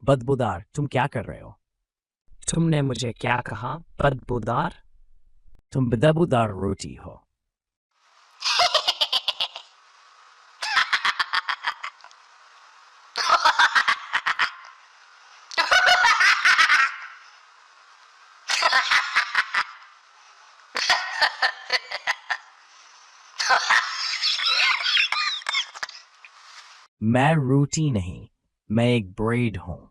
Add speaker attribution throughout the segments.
Speaker 1: बदबूदार, तुम क्या कर रहे हो?
Speaker 2: तुमने मुझे क्या कहा? बदबूदार?
Speaker 1: तुम बदबूदार रोटी हो। मैं रोटी नहीं, मैं एक ब्रेड हूं।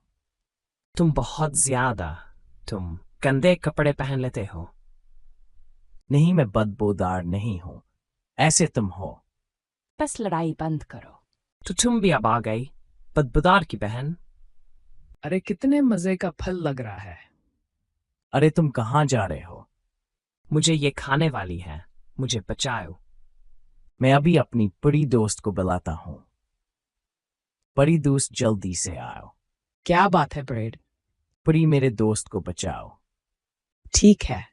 Speaker 2: तुम बहुत ज्यादा। तुम गंदे कपड़े पहन लेते हो।
Speaker 1: नहीं, मैं बदबूदार नहीं हूं, ऐसे तुम हो।
Speaker 3: बस लड़ाई बंद करो।
Speaker 2: तो तुम भी अब आ गई, बदबूदार की बहन।
Speaker 4: अरे कितने मजे का फल लग रहा है।
Speaker 1: अरे तुम कहाँ जा रहे हो?
Speaker 2: मुझे ये खाने वाली है, मुझे बचाओ।
Speaker 1: मैं अभी अपनी बड़ी दोस्त को बुलाता हूं। बड़ी दोस्त, जल्दी से आओ।
Speaker 4: क्या बात है ब्रेड?
Speaker 1: बड़ी, मेरे दोस्त को बचाओ।
Speaker 4: ठीक है।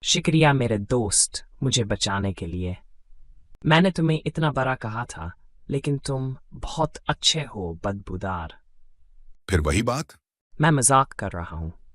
Speaker 2: शुक्रिया मेरे दोस्त, मुझे बचाने के लिए। मैंने तुम्हें इतना बड़ा कहा था, लेकिन तुम बहुत अच्छे हो बदबूदार।
Speaker 5: फिर वही बात।
Speaker 2: मैं मजाक कर रहा हूँ।